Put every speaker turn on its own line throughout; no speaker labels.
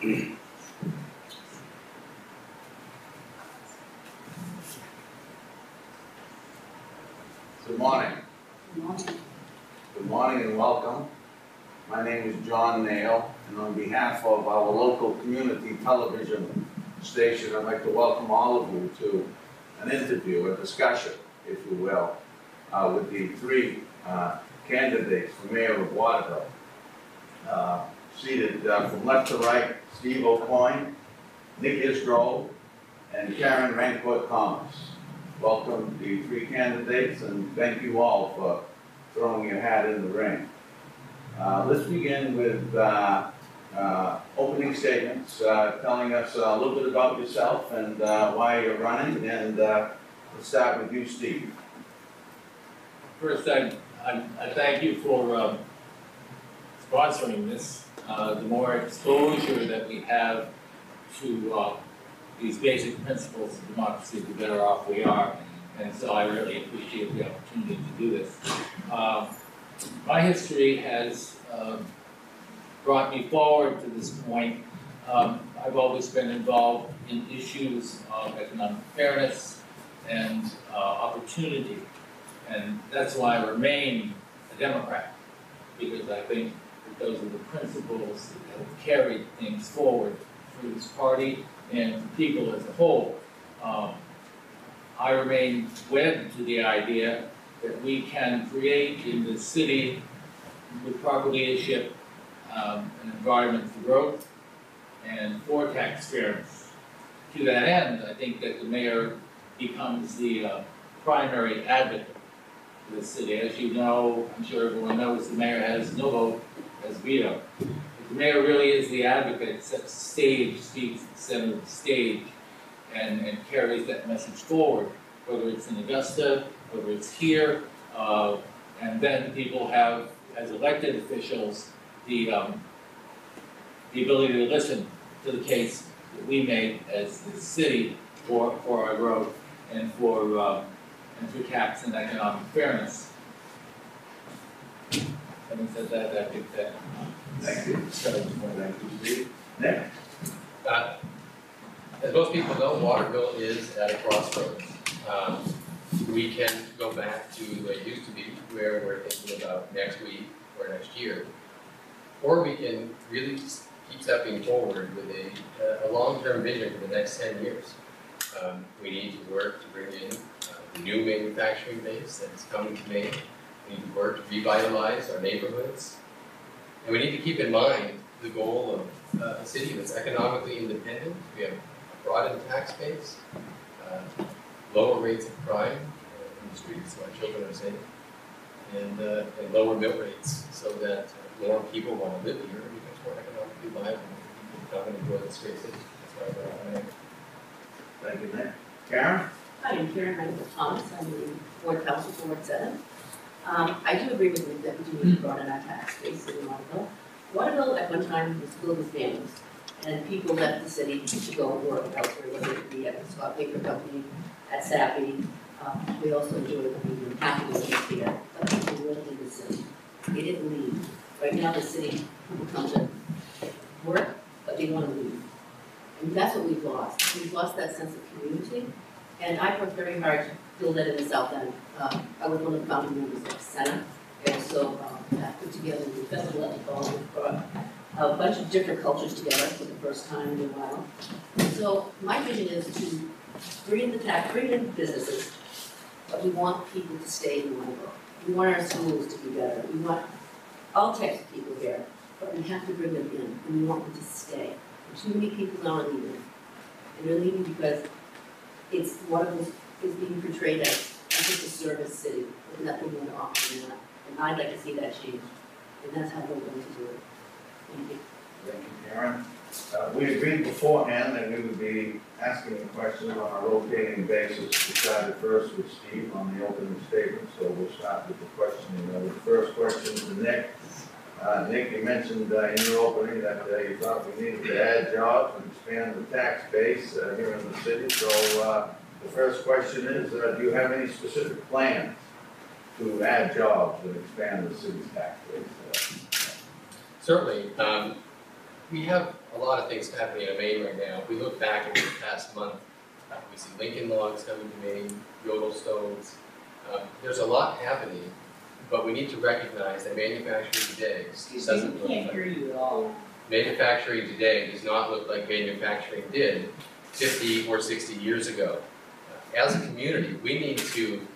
Good morning.
Good morning.
Good morning and welcome. My name is John Nail, and on behalf of our local community television station, I'd like to welcome all of you to an interview, a discussion, if you will, with the three candidates for mayor of Waterville. Seated from left to right, Steve O'Coin, Nick Isgrove, and Karen Rancourt Thomas. Welcome the three candidates, and thank you all for throwing your hat in the ring. Let's begin with opening statements, telling us a little bit about yourself and why you're running, and let's start with you, Steve.
First, I thank you for sponsoring this. The more exposure that we have to these basic principles of democracy, the better off we are. And so I really appreciate the opportunity to do this. My history has brought me forward to this point. I've always been involved in issues of economic fairness and opportunity. And that's why I remain a Democrat, because I think that those are the principles that have carried things forward for this party and for people as a whole. I remain wed to the idea that we can create in the city, with proper leadership, an environment for growth and for tax fairness. To that end, I think that the mayor becomes the primary advocate for the city. As you know, I'm sure everyone knows, the mayor has no vote as veto. But the mayor really is the advocate, sets the stage, speaks at the center of the stage, and carries that message forward, whether it's in Augusta, whether it's here, and then people have, as elected officials, the ability to listen to the case that we make as the city for our growth and for tax and economic fairness. Having said that, I think that.
Thank you. Thank you, Steve. Nick?
As most people know, Waterville is at a crossroads. We can go back to the way it used to be, where we're thinking about next week or next year, or we can really keep stepping forward with a long-term vision for the next 10 years. We need to work to bring in the new manufacturing base that is coming to Maine. We need to work to revitalize our neighborhoods. And we need to keep in mind the goal of a city that's economically independent. We have a broadened tax base, lower rates of crime in the streets so our children are safe, and lower mill rates so that more people want to live here and becomes more economically viable and come and enjoy this great city. That's why we're on.
Thank you, Nick. Karen?
Hi, I'm Karen Rancourt Thomas. I'm the Board Council for Ward 7. I do agree with Nick that we need to broaden our tax base in Waterville. Waterville at one time was filled with families, and people left the city to go work elsewhere, whether it be at the Scott Baker Company, at Sappy. We also enjoyed the capitalism here, but people lived in the city. They didn't leave. Right now, the city, people come to work, but they want to leave. And that's what we've lost. We've lost that sense of community. And I worked very hard to build that in the South End. I was one of the founding members of the Center. And so I put together the festival at the Ball. We brought a bunch of different cultures together for the first time in a while. So my vision is to bring in businesses, but we want people to stay in Waterville. We want our schools to be better. We want all types of people here, but we have to bring them in, and we want them to stay. And too many people now are leaving. And they're leaving because it's Waterville is being portrayed as just a service city with nothing more to offer than that. And I'd like to see that change. And that's how we're going to do it. Thank you.
Thank you, Karen. We agreed beforehand that we would be asking the questions on a rotating basis. We started first with Steve on the opening statement, so we'll start with the questioning. The first question to Nick. Nick, you mentioned in your opening that you thought we needed to add jobs and expand the tax base here in the city. So the first question is, do you have any specific plans to add jobs and expand the city's tax base?
Certainly. we have a lot of things happening in Maine right now. If we look back in the past month, we see Lincoln logs coming to Maine, yodel stoves. There's a lot happening, but we need to recognize that manufacturing today doesn't look
Can't
like,
hear you at all.
manufacturing today does not look like manufacturing did 50 or 60 years ago. As a community, we need to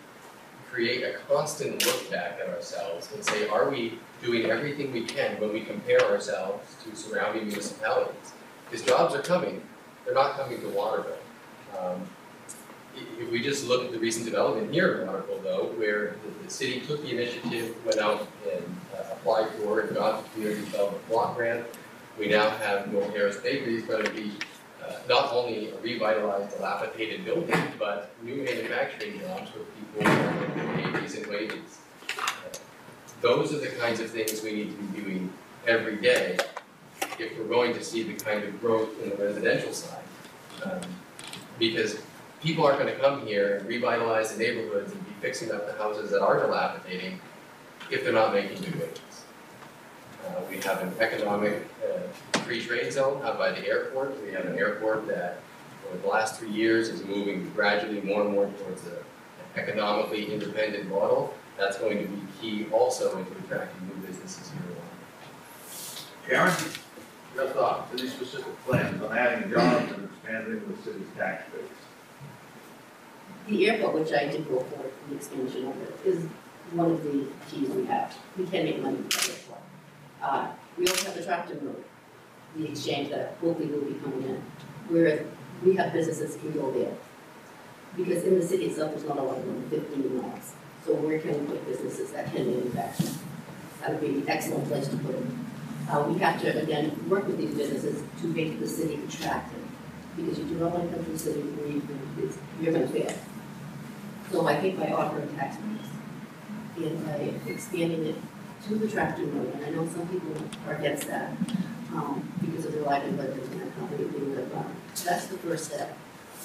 create a constant look back at ourselves and say, are we doing everything we can when we compare ourselves to surrounding municipalities? Because jobs are coming, they're not coming to Waterville. If we just look at the recent development here in Waterville, though, where the city took the initiative, went out and applied for and got the community development block grant, we now have Noel Harris Bakery is going to be not only a revitalized, dilapidated building, but new manufacturing jobs for people who pay decent wages. Those are the kinds of things we need to be doing every day if we're going to see the kind of growth in the residential side. Because people aren't going to come here and revitalize the neighborhoods and be fixing up the houses that are dilapidating if they're not making good wages. We have an economic free trade zone out by the airport. We have an airport that over the last 3 years is moving gradually more and more towards an economically independent model. That's going to be key also into attracting new businesses here in Waterville.
Karen, your thoughts, any specific plans on adding jobs and expanding the city's tax base?
The airport, which I did go for the expansion of it, is one of the keys we have. We can make money with the airport. We also have the Tractor Road, the exchange that hopefully will be coming in, where we have businesses can go there. Because in the city itself, there's not a lot of room, 15 miles. So where can we put businesses that can manufacture? That would be an excellent place to put it. We have to, again, work with these businesses to make the city attractive. Because you do not want to come to a city where you're going to fail. So I think by offering tax breaks and by expanding it to the Tractor Road, and I know some people are against that because of their livelihood and their company being the that's the first step.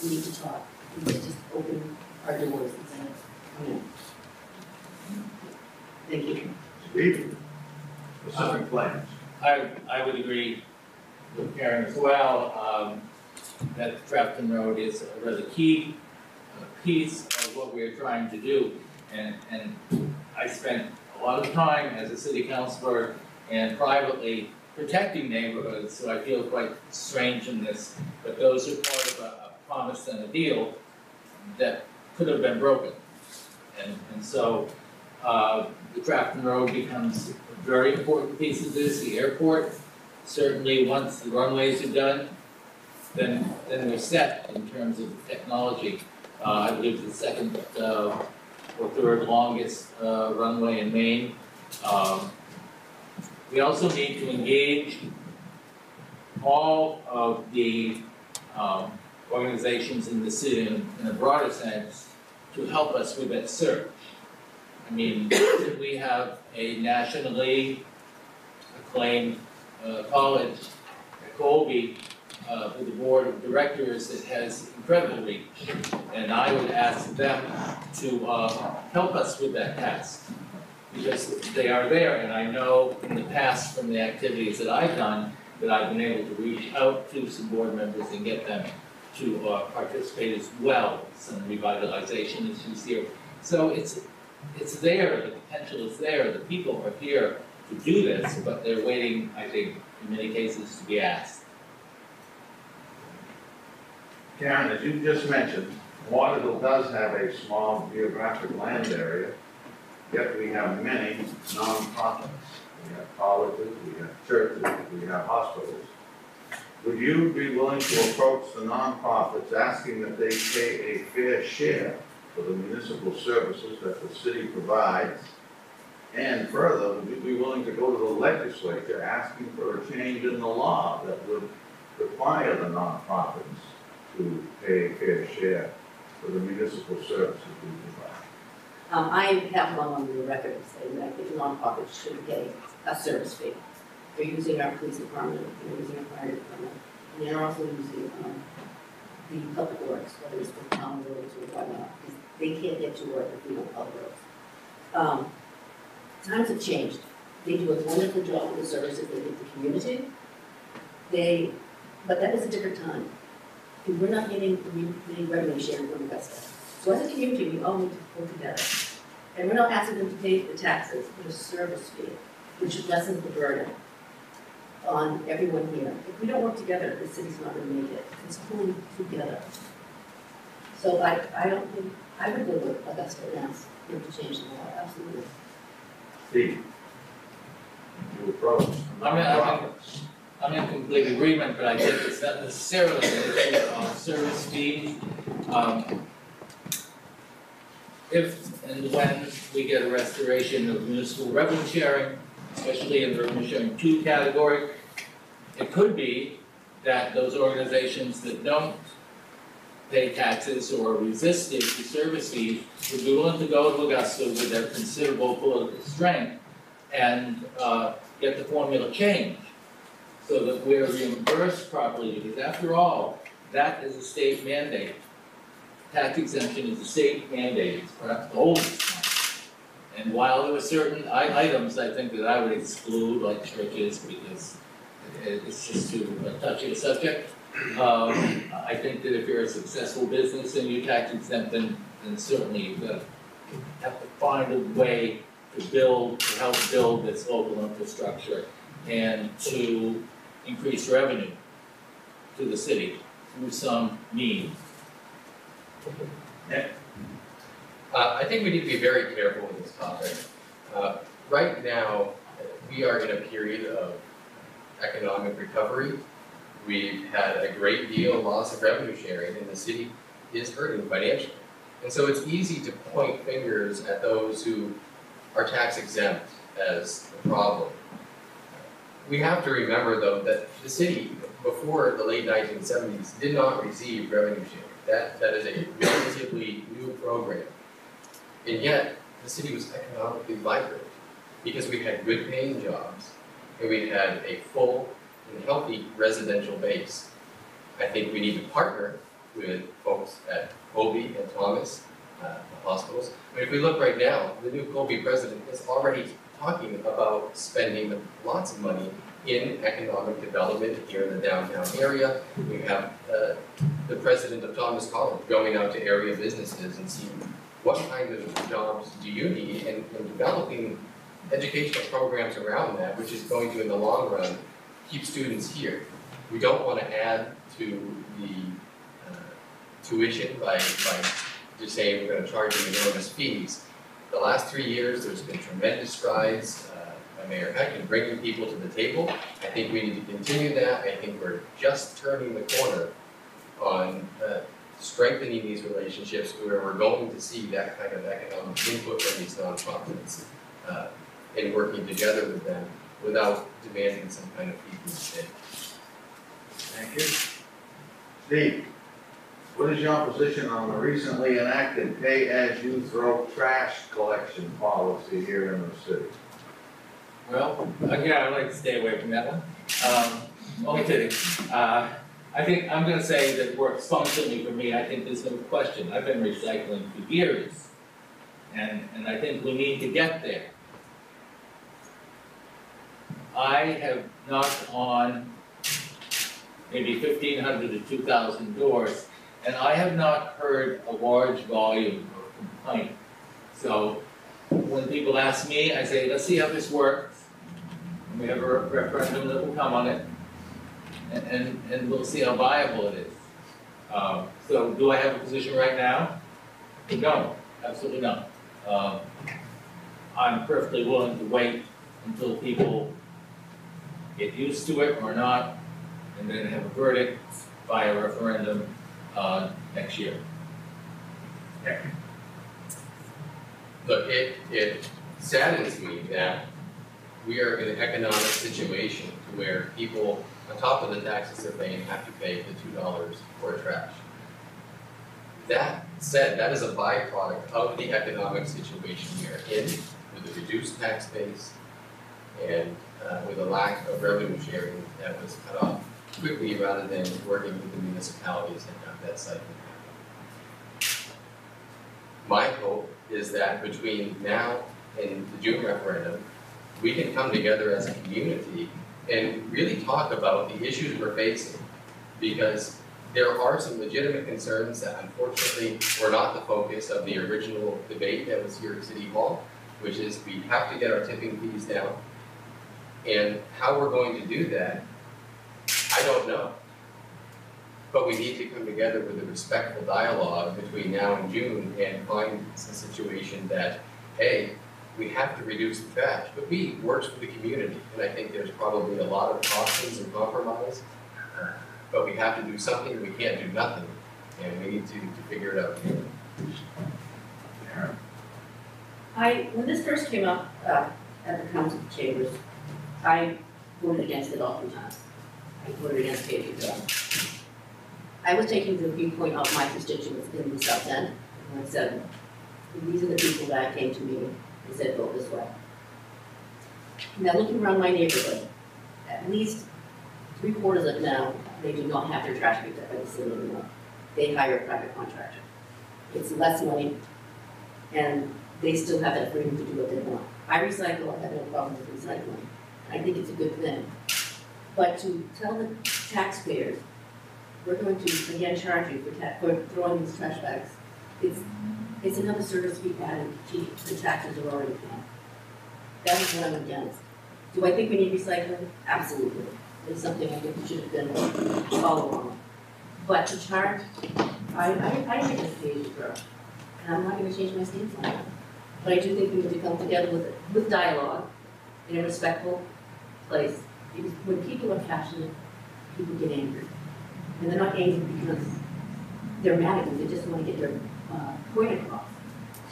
We need to talk. We need to just open our doors and say, come in. Thank you.
Steve, specific plans?
I would agree with Karen as well, that Trafton Road is a really key piece of what we're trying to do. And I spent a lot of time as a city councilor and privately protecting neighborhoods, so I feel quite strange in this. But those are part of a promise and a deal that could have been broken. And so the Trafton Road becomes a very important piece of this. The airport, certainly once the runways are done, then we're set in terms of technology. I believe the second or third longest runway in Maine. We also need to engage all of the organizations in the city in a broader sense to help us with that search. I mean, we have a nationally acclaimed college at Colby with a board of directors that has incredible reach. And I would ask them to help us with that task, because they are there, and I know in the past from the activities that I've done that I've been able to reach out to some board members and get them to participate as well in some revitalization issues here. So it's there, the potential is there, the people are here to do this, but they're waiting, I think, in many cases to be asked.
Karen, as you just mentioned, Waterville does have a small geographic land area, yet we have many nonprofits. We have colleges, we have churches, we have hospitals. Would you be willing to approach the nonprofits asking that they pay a fair share for the municipal services that the city provides? And further, would you be willing to go to the legislature asking for a change in the law that would require the nonprofits to pay a fair share for the municipal services we provide?
I have one on the record saying that I think nonprofits should pay a service fee. They're using our police department, they're using our fire department, and they're also using the public works, whether it's for town roads or whatnot, because they can't get to work if we don't have public roads. Times have changed. They do a wonderful job with the services they give the community, But that was a different time. And we're not getting the revenue sharing from Augusta. So as a community, we all need to pull together. And we're not asking them to pay the taxes, but a service fee, which lessens the burden on everyone here. If we don't work together, the city's not gonna make it. It's pulling together. So I don't think, I would go with Augusta and ask them to change the law, absolutely.
Steve? You approach.
I'm in complete agreement, but I think it's not necessarily an issue of service fees. If and when we get a restoration of municipal revenue sharing, especially in the revenue sharing 2 category, it could be that those organizations that don't pay taxes or resist the service fee would be willing to go to Augusta with their considerable political strength and get the formula changed so that we're reimbursed properly, because after all, that is a state mandate. Tax exemption is a state mandate, it's perhaps the oldest one. And while there were certain items I think that I would exclude, like churches, because it's just too touchy a subject, I think that if you're a successful business and you're tax exempt, then certainly you've got to have to find a way to help build this local infrastructure and to increase revenue to the city through some means.
I think we need to be very careful with this topic. Right now, we are in a period of economic recovery. We've had a great deal of loss of revenue sharing, and the city is hurting financially. And so it's easy to point fingers at those who are tax exempt as the problem. We have to remember, though, that the city, before the late 1970s, did not receive revenue sharing. That is a relatively new program. And yet, the city was economically vibrant because we had good paying jobs and we had a full and healthy residential base. I think we need to partner with folks at Colby and Thomas, the hospitals. I mean, if we look right now, the new Colby president is already talking about spending lots of money in economic development here in the downtown area. We have the president of Thomas College going out to area businesses and seeing what kind of jobs do you need, and developing educational programs around that, which is going to, in the long run, keep students here. We don't want to add to the tuition by just saying we're going to charge you enormous fees. The last 3 years, there's been tremendous strides by Mayor Heck in bringing people to the table. I think we need to continue that. I think we're just turning the corner on strengthening these relationships where we're going to see that kind of economic input from these nonprofits and working together with them without demanding some kind of fee from the state.
Thank you. Steve, what is your position on the recently enacted pay-as-you-throw trash collection policy here in the city?
Well, again, I'd like to stay away from that one. Only kidding. I think I'm going to say that it works functionally for me. I think there's no question. I've been recycling for years, and I think we need to get there. I have knocked on maybe 1,500 to 2,000 doors, and I have not heard a large volume of complaint. So when people ask me, I say, let's see how this works. And we have a referendum that will come on it. And we'll see how viable it is. So do I have a position right now? No, absolutely not. I'm perfectly willing to wait until people get used to it or not, and then have a verdict via referendum next year.
Yeah.
Look, it saddens me that we are in an economic situation where people, on top of the taxes they're paying, have to pay the $2 for trash. That said, that is a byproduct of the economic situation we are in, with a reduced tax base and with a lack of revenue sharing that was cut off quickly rather than working with the municipalities and have that cycle happen. My hope is that between now and the June referendum, we can come together as a community and really talk about the issues we're facing. Because there are some legitimate concerns that unfortunately were not the focus of the original debate that was here at City Hall, which is we have to get our tipping fees down. And how we're going to do that, I don't know. But we need to come together with a respectful dialogue between now and June and find a situation that, A, we have to reduce the trash, but B, works for the community. And I think there's probably a lot of options and compromise, but we have to do something, we can't do nothing, and we need to figure it out.
When this first came up at the council chambers, I voted against it all 3 times. I voted against paving it. I was taking the viewpoint of my constituents in the South End, and I said, these are the people that came to me and said, vote this way. Now, looking around my neighborhood, at least 3/4 of it now, they do not have their trash picked up by the city anymore. They hire a private contractor. It's less money, and they still have that freedom to do what they want. I recycle, I have no problem with recycling. I think it's a good thing. But to tell the taxpayers, we're going to again charge you for throwing these trash bags, it's another service fee added to the taxes are already paying. That is what I'm against. Do I think we need recycling? Absolutely. It's something I think we should have done all along. But to charge, I think it's pay as you grow. And I'm not going to change my stance on that. But I do think we need to come together with dialogue in a respectful place. Because when people are passionate, people get angry. And they're not angry because they're mad at you, they just want to get their point across.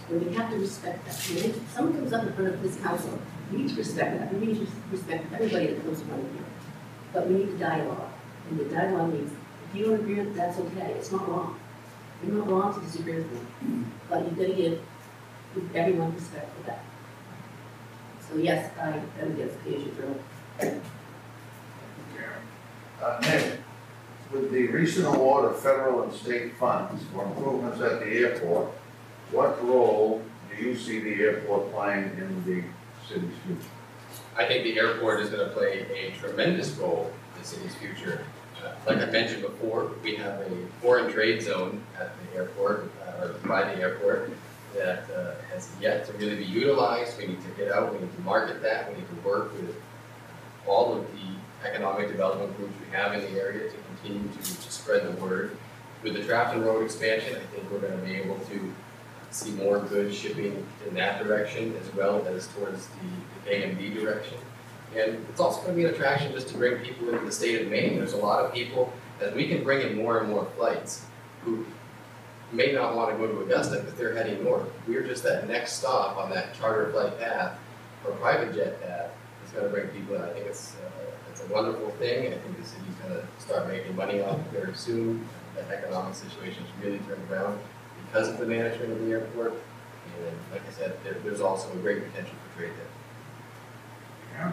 And we have to respect that. And if someone comes up in front of this council, we need to respect that. We need to respect everybody that comes in front of here. But we need a dialogue. And the dialogue means, if you don't agree with it, that's okay. It's not wrong. You're not wrong to disagree with me. But you've got to give everyone respect for that. So yes, I am against pay as you throw.
Nick, with the recent award of federal and state funds for improvements at the airport, what role do you see the airport playing in the city's future?
I think the airport is going to play a tremendous role in the city's future. Like I mentioned before, we have a foreign trade zone at the airport, or by the airport, that has yet to really be utilized. We need to get out, we need to market that, we need to work with all of the economic development groups we have in the area to continue to spread the word. With the Trafton Road expansion, I think we're going to be able to see more goods shipping in that direction as well as towards the A&B direction. And it's also going to be an attraction just to bring people into the state of Maine. There's a lot of people, as we can bring in more and more flights, who may not want to go to Augusta because they're heading north. We're just that next stop on that charter flight path or private jet path that's going to bring people in. I think it's a wonderful thing, and I think the city's going to start making money off it very soon. That economic situation has really turned around because of the management of the airport. And like I said, there's also a great potential for trade there.
Yeah.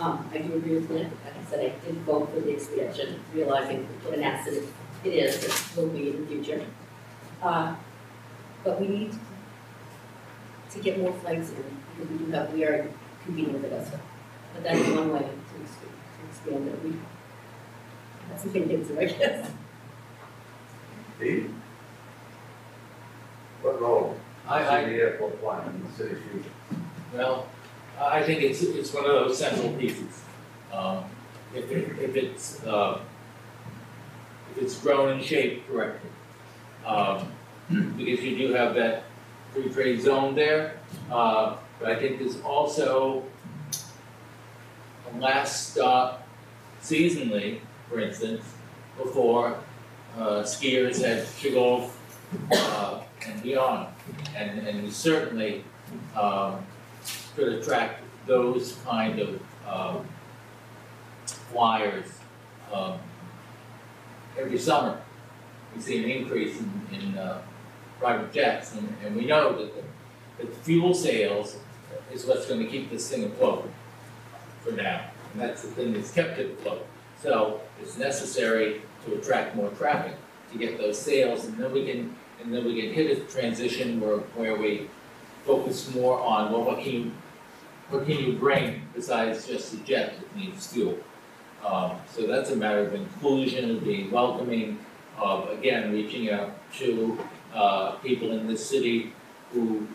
I do agree with Nick. Like I said, I did vote for the expansion, realizing what an asset it is, it will be in the future. But we need to get more flights in, because we are competing with Augusta. But that's one way to expand it. That's the answer, I guess.
Steve? What role
I-
does the airport play in the city's future?
Well, I think it's one of those central pieces. If it's grown and shaped correctly, because you do have that free trade zone there, but I think there's also a last stop seasonally, for instance, before skiers head to go and beyond, and we certainly could attract those kind of flyers every summer. We see an increase in private jets, and we know that the fuel sales is what's going to keep this thing afloat for now, and that's the thing that's kept it afloat. So it's necessary to attract more traffic to get those sales, and then we can hit a transition where we focus more on, well, what can you bring besides just the jet that needs fuel. So that's a matter of inclusion, of being welcoming, of, again, reaching out to people in this city who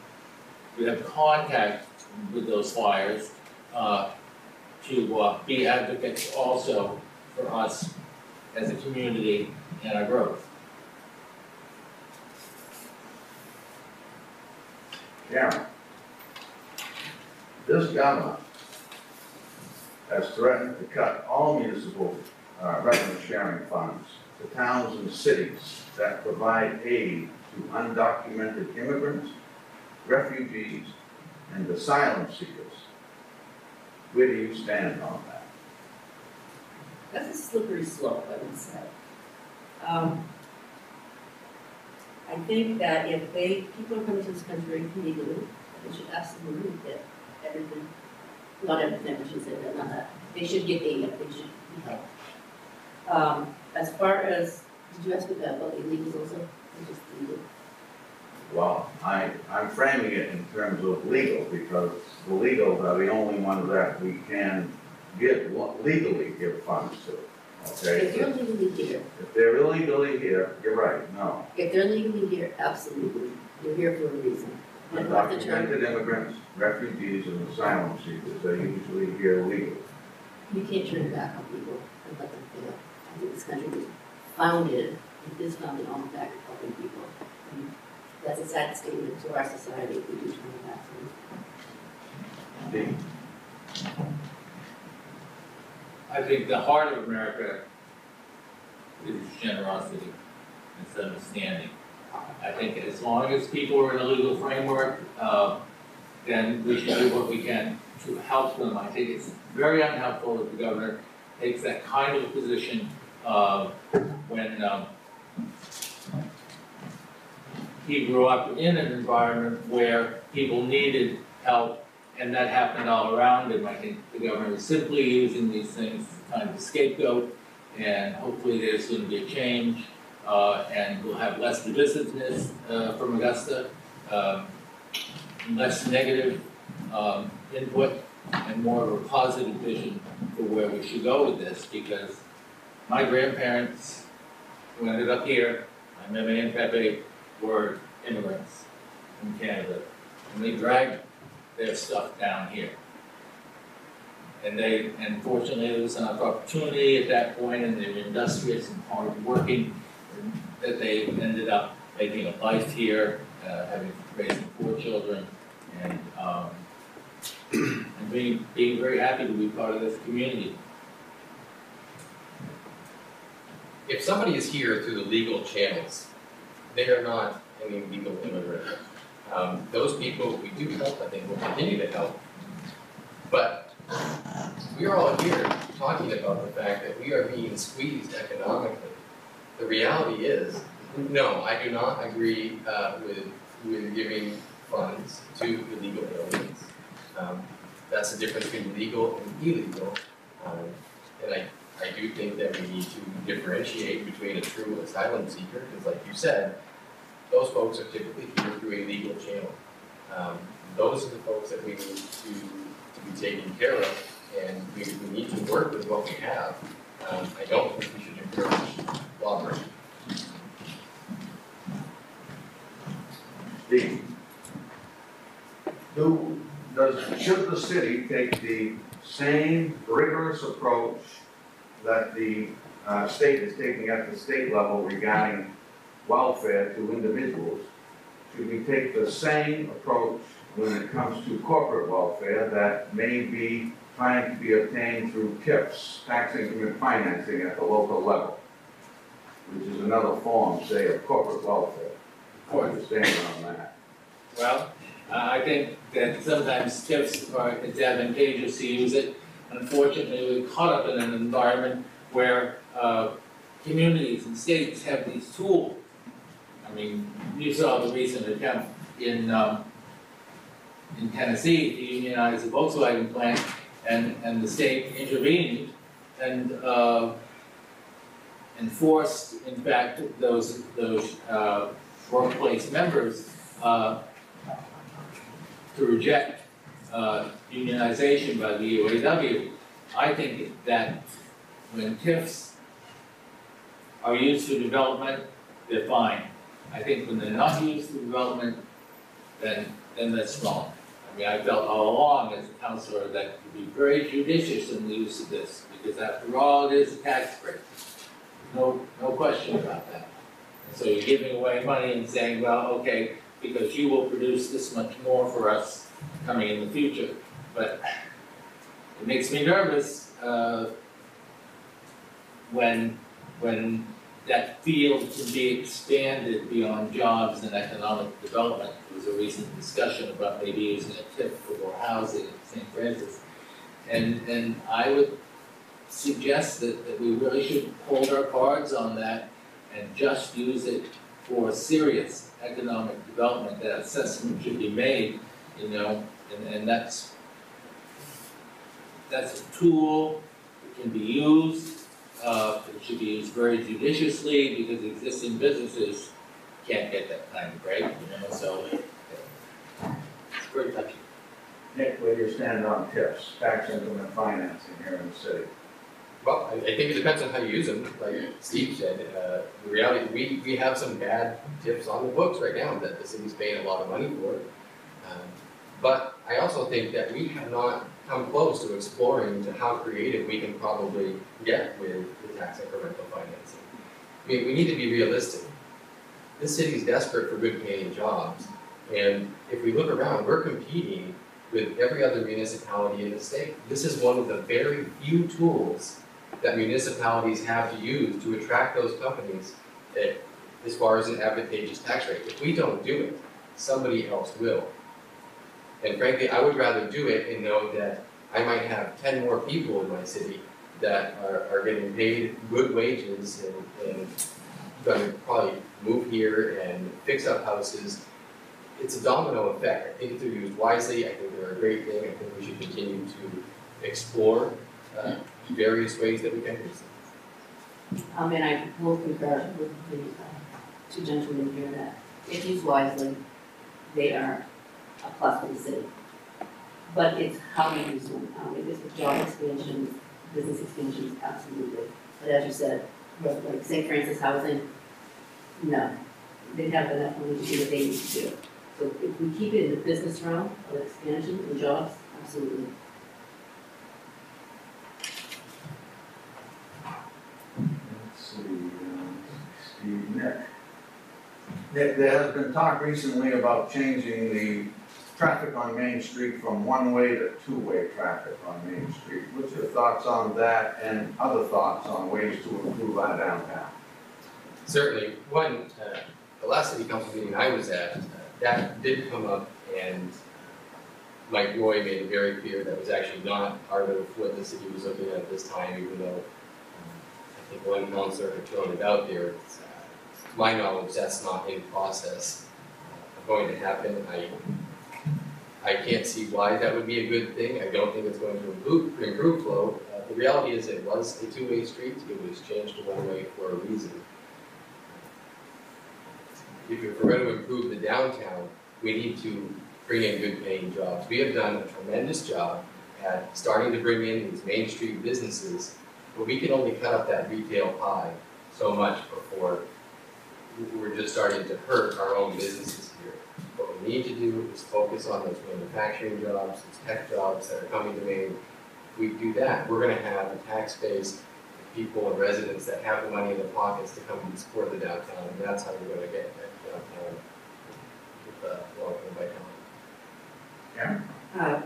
have contact with those flyers, to be advocates also for us as a community and our growth.
Karen, this governor has threatened to cut all municipal revenue sharing funds to towns and cities that provide aid to undocumented immigrants, refugees, and asylum seekers. Where do you stand on that?
That's a slippery slope, I would say. I think that if people are coming to this country legally, they should absolutely get everything, not everything, I should say that, not that. They should get aid, they should be helped. As far as, did you ask me about illegals also? Or just legal?
Well, I'm framing it in terms of legal, because the legals are the only ones that we can legally give funds to, okay?
If you're legally here.
If they're illegally here, you're right, no.
If they're legally here, absolutely. You're here for a reason. And what the term,
Undocumented immigrants, refugees, and asylum seekers are usually here legally.
you can't turn your back on people and let them fail. I think this country was founded, it is founded on the back of helping people. And that's a sad statement to our society if we do turn our backs on them.
I think the heart of America is generosity and understanding. I think as long as people are in a legal framework, then we should do what we can to help them. I think it's very unhelpful that the governor takes that kind of a position when he grew up in an environment where people needed help, and that happened all around him. I think the governor is simply using these things as kind of a scapegoat, and hopefully there's going to be a change, and we'll have less divisiveness from Augusta, less negative input, and more of a positive vision for where we should go with this, because my grandparents who ended up here, my Meme and Pepe, were immigrants from Canada, and they dragged their stuff down here. And fortunately there was enough opportunity at that point, and they were industrious and hard-working, that they ended up making a life here, raising 4 children, and being very happy to be part of this community.
If somebody is here through the legal channels, they are not an illegal immigrant. Those people we do help, I think, will continue to help. But we are all here talking about the fact that we are being squeezed economically. The reality is, no, I do not agree with giving funds to illegal aliens. That's the difference between legal and illegal. And I do think that we need to differentiate between a true asylum seeker, because like you said, those folks are typically here through a legal channel. Those are the folks that we need to be taken care of, and we need to work with what we have. I don't think we should encourage lawbreaking.
Should the city take the same rigorous approach that the state is taking at the state level regarding welfare to individuals? Should we take the same approach when it comes to corporate welfare that may be trying to be obtained through TIFs, tax increment financing at the local level, which is another form, say, of corporate welfare? I understand on that.
Well, I think that sometimes TIFs it's advantageous to use it. Unfortunately, we're caught up in an environment where communities and states have these tools. I mean, you saw the recent attempt in Tennessee to unionize the Volkswagen plant, and the state intervened and enforced, in fact, those workplace members to reject unionization by the UAW, I think that when TIFs are used for development, they're fine. I think when they're not used for development, then that's wrong. I mean, I felt all along as a councilor that to be very judicious in the use of this, because after all, it is a tax break. No question about that. And so you're giving away money and saying, well, okay, because you will produce this much more for us coming in the future. But it makes me nervous when that field can be expanded beyond jobs and economic development. There was a recent discussion about maybe using a TIF for more housing in St. Francis. And I would suggest that we really should hold our cards on that and just use it for serious economic development. That assessment should be made, you know, and that's a tool that can be used. It should be used very judiciously because existing businesses can't get that kind of break, you know, so it's very touchy.
Nick, where do you stand on TIFs, tax increment financing here in the city?
Well, I think it depends on how you use them, like Steve said. The reality, we have some bad TIFs on the books right now that the city's paying a lot of money for. But I also think that we have not come close to exploring to how creative we can probably get with the tax incremental financing. I mean, we need to be realistic. This city is desperate for good paying jobs. And if we look around, we're competing with every other municipality in the state. This is one of the very few tools that municipalities have to use to attract those companies as far as an advantageous tax rate. If we don't do it, somebody else will. And frankly, I would rather do it and know that I might have 10 more people in my city that are getting paid good wages and going to probably move here and fix up houses. It's a domino effect. I think if they're used wisely, I think they're a great thing. I think we should continue to explore various ways that we can use them.
And I will concur with the two gentlemen here that if used wisely, they are a plus for the city. But it's how we use them. If it's with job expansions, business expansions, absolutely. But as you said, like St. Francis housing, no. They have enough money to do what they need to do. So if we keep it in the business realm of expansion and jobs, absolutely.
Let's see, Steve, Nick. Nick, there has been talk recently about changing the traffic on Main Street from one-way to two-way traffic on Main Street. What's your thoughts on that and other thoughts on ways to improve our downtown?
Certainly. One, the last city council meeting I was at, that did come up, and Mike Roy made it very clear that was actually not part of what the city was looking at this time, even though I think one councilor had thrown it out there. To my knowledge, that's not in process going to happen. I can't see why that would be a good thing. I don't think it's going to improve flow. The reality is it was a two-way street. It was changed to one-way for a reason. If we're going to improve the downtown, we need to bring in good paying jobs. We have done a tremendous job at starting to bring in these Main Street businesses, but we can only cut up that retail pie so much before we're just starting to hurt our own businesses here. What we need to do is focus on those manufacturing jobs, those tech jobs that are coming to Maine. If we do that, we're going to have a tax base of people and residents that have the money in their pockets to come and support the downtown, and that's how we're going to get that downtown with long-term vitality.
Yeah.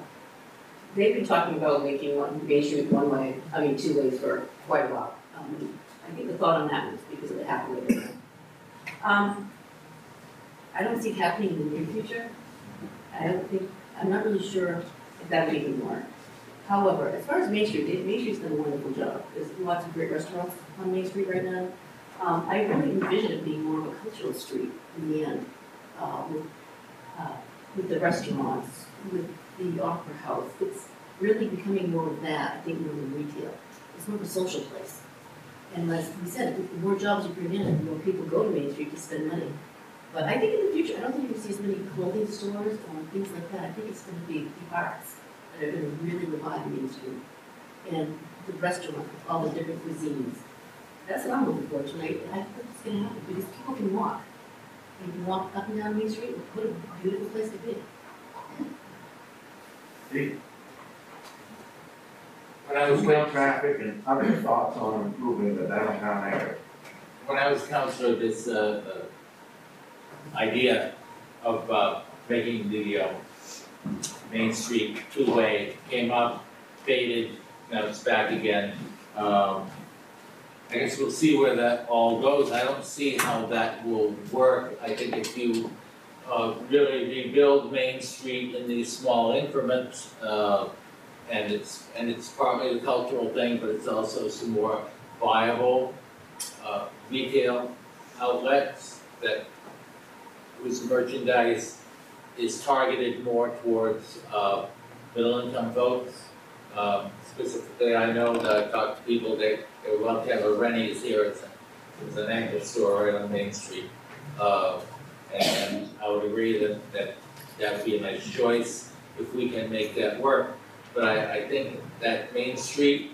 They've been talking about making Main Street two ways for quite a while. I think the thought on that was because of the halfway. I don't see it happening in the near future. I'm not really sure if that would even work. However, as far as Main Street's done a wonderful job. There's lots of great restaurants on Main Street right now. I really envision it being more of a cultural street in the end, with the restaurants, with the opera house. It's really becoming more of that, I think, more than retail. It's more of a social place. And as we said, the more jobs you bring in, the more people go to Main Street to spend money. But I think in the future, I don't think you're gonna see as many clothing stores or things like that. I think it's gonna be the arts that are gonna really revive Main Street. And the restaurant, all the different cuisines. That's what I'm looking forward to tonight. I think it's gonna happen because people can walk. They can walk up and down Main Street and what a beautiful place to be.
Steve,
When I was
two-way traffic and other thoughts on improving the downtown area.
when I was counselor, this idea of making the Main Street two-way came up, faded, now it's back again. I guess we'll see where that all goes. I don't see how that will work. I think if you really rebuild Main Street in these small increments, and it's partly a cultural thing, but it's also some more viable retail outlets that whose merchandise is targeted more towards middle-income folks. Specifically, I know that I've talked to people, they would love to have a Rennie's here, it's an anchor store right on Main Street. And I would agree that would be a nice choice if we can make that work. But I think that Main Street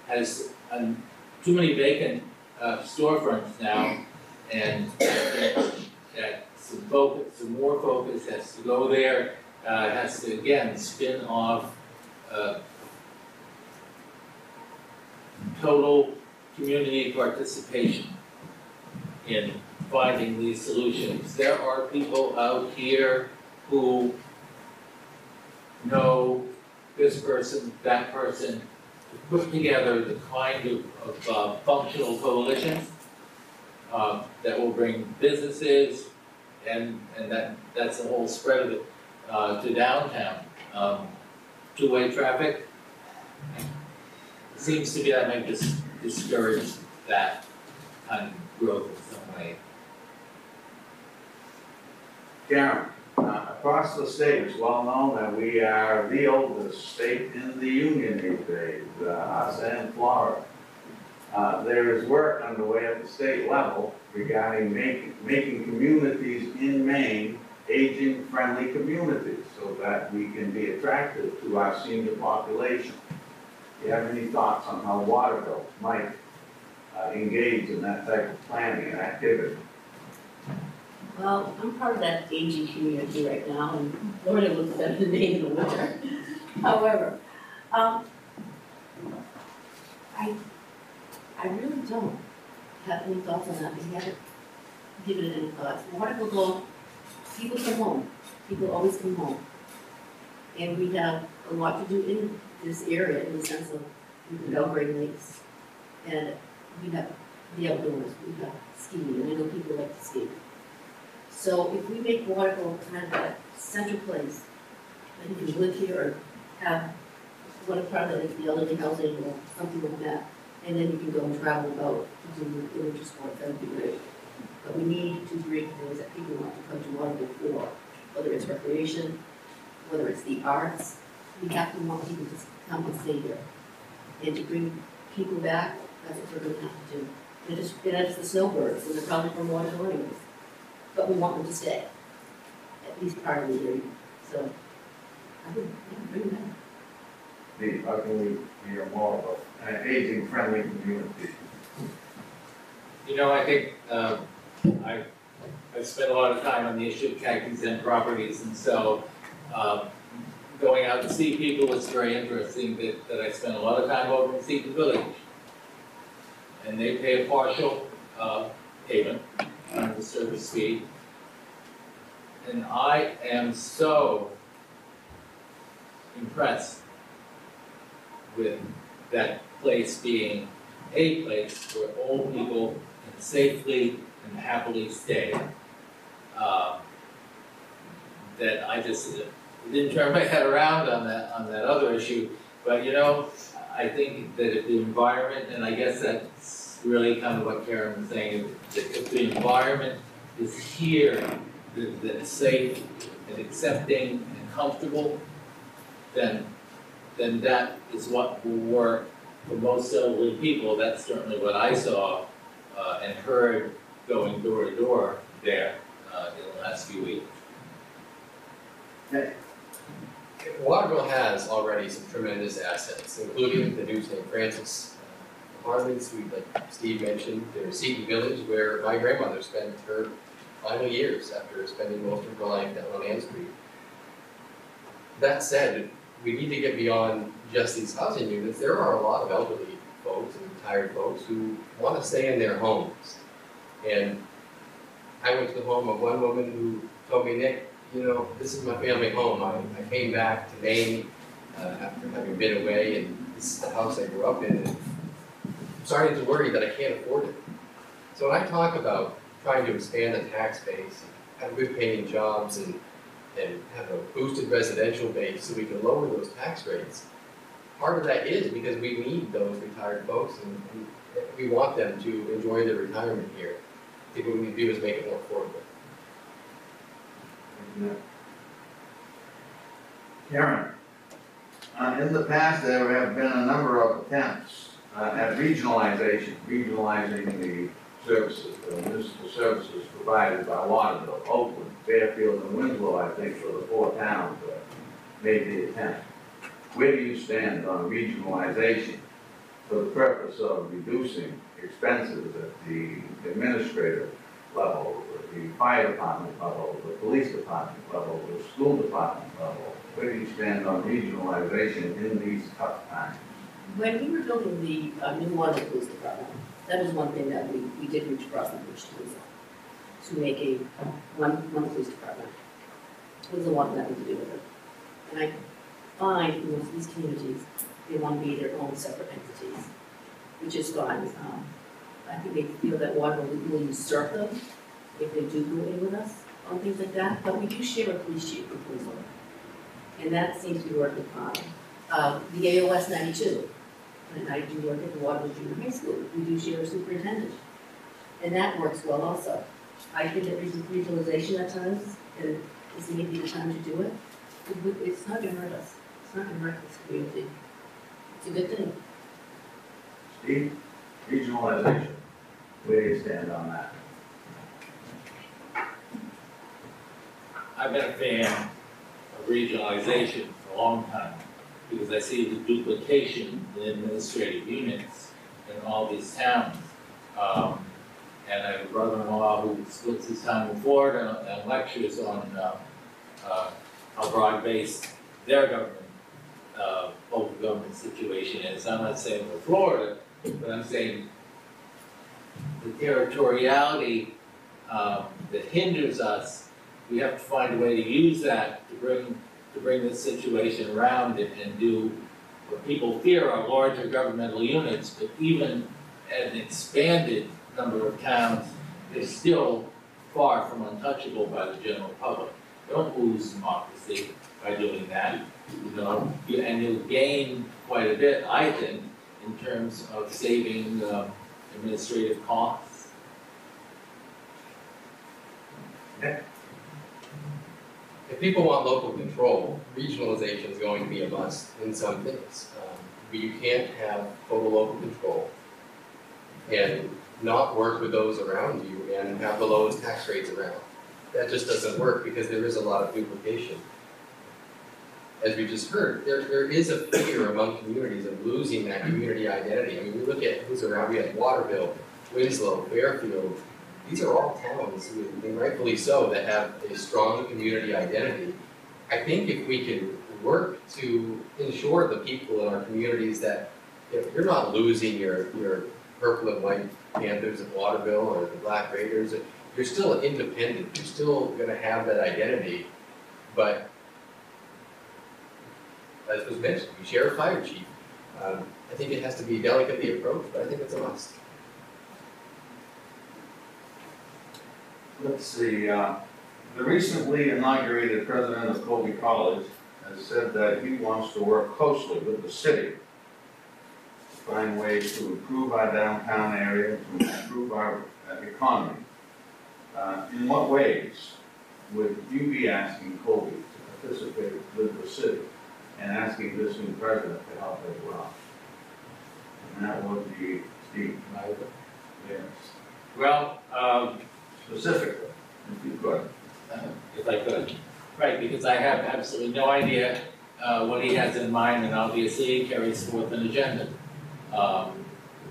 has too many vacant storefronts now, and that some more focus has to go there. It has to, again, spin off total community participation in finding these solutions. There are people out here who know this person, that person, to put together the kind of functional coalition that will bring businesses, and that's the whole spread of it to downtown. Two-way traffic seems to be that might discourage that kind of growth in some way.
Karen, across the state, it's well known that we are the oldest state in the union these days, us and Florida. There is work underway at the state level regarding making communities in Maine aging-friendly communities so that we can be attractive to our senior population. Do you have any thoughts on how Waterville might engage in that type of planning and activity?
Well, I'm part of that aging community right now, and Florida looks better than Maine in the winter. However, I really don't have any thoughts on that. We haven't given it any thoughts. Waterville, people come home. People always come home. And we have a lot to do in this area in the sense of we can Belgrade Lakes. And we have the outdoors, we have skiing, and I know people like to ski. So if we make Waterville kind of a central place, that you can live here or have one part of the elderly housing or something like that, and then you can go and travel about to do the winter sports, that would be great. But we need to create things that people want to come to Waterville for, whether it's recreation, whether it's the arts. We have to want people to come and stay here. And to bring people back, that's what we're going to have to do. And it's the snowbirds, and they're probably from Waterville anyways. But we want them to stay, at least part of the year. So, I would bring them back.
Steve, how can we be more of an aging-friendly community?
You know, I think I've spent a lot of time on the issue of tax-exempt properties, and so going out to see people is very interesting. That I spent a lot of time over in Seton Village, and they pay a partial payment on the service fee, and I am so impressed with that place being a place where old people can safely and happily stay. That I just didn't turn my head around on that other issue, but you know, I think that if the environment, and I guess that's really kind of what Karen was saying, that if the environment is here, that's safe and accepting and comfortable, then that is what will work for most elderly people. That's certainly what I saw and heard going door to door there in the last few weeks.
Waterville has already some tremendous assets, including the new St. Francis apartments. Like Steve mentioned, there's Seton Village, where my grandmother spent her final years after spending most of her life down on Ann Street. That said, we need to get beyond just these housing units. There are a lot of elderly folks and retired folks who want to stay in their homes. And I went to the home of one woman who told me, Nick, you know, this is my family home. I came back to Maine after having been away, and this is the house I grew up in. And I'm starting to worry that I can't afford it. So when I talk about trying to expand the tax base, have good paying jobs, and have a boosted residential base so we can lower those tax rates, part of that is because we need those retired folks, and we want them to enjoy their retirement here. I think what we need to do is make it more affordable.
Karen, in the past, there have been a number of attempts at regionalizing the services, the municipal services provided by Waterville, Oakland, Fairfield, and Winslow, I think, for the 4 towns that made the attempt. Where do you stand on regionalization for the purpose of reducing expenses at the administrative level, the fire department level, the police department level, the school department level? Where do you stand on regionalization in these tough times?
When we were building the new Waterville Police Department, that was one thing that we did reach across the bridge to make a one police department. It was a lot that we to do with it. And I find in most of these communities, they want to be their own separate entities, which is fine. I think they feel that Waterville will usurp them if they do go in with us on things like that. But we do share a police chief with Winslow, and that seems to be working fine. The AOS 92, and I do work at the Waterville Junior High School. We do share a superintendent, and that works well also. I think that regionalization at times, and this may be the time to do it. It's not going to hurt us. It's not going to hurt this community. It's a good thing.
Steve, regionalization, where do you stand on that?
I've been a fan of regionalization for a long time because I see the duplication in administrative units in all these towns. And I have a brother-in-law who splits his time in Florida and lectures on how broad-based their government, local government situation is. I'm not saying we're Florida, but I'm saying the territoriality that hinders us, we have to find a way to use that to bring this situation around and do what people fear are larger governmental units, but even at an expanded number of towns, they're still far from untouchable by the general public. You don't lose democracy by doing that, you know, and you'll gain quite a bit, I think, in terms of saving administrative costs.
Okay.
If people want local control, regionalization is going to be a must in some things. You can't have total local control and not work with those around you and have the lowest tax rates around. That just doesn't work because there is a lot of duplication. As we just heard, there is a fear among communities of losing that community identity. I mean, we look at who's around. We have Waterville, Winslow, Fairfield. These are all towns, and rightfully so, that have a strong community identity. I think if we can work to ensure the people in our communities that you're not losing your purple and white Panthers of Waterville or the Black Raiders, you're still independent. You're still going to have that identity, but as was mentioned, you share a fire chief. I think it has to be delicately approached, but I think it's a must.
Let's see, the recently inaugurated president of Colby College has said that he wants to work closely with the city to find ways to improve our downtown area, to improve our economy. In what ways would you be asking Colby to participate with the city and asking this new president to help as well? And that would be Steve.
Yes. Well,
specifically, if you could.
if I could. Right, because I have absolutely no idea what he has in mind, and obviously he carries forth an agenda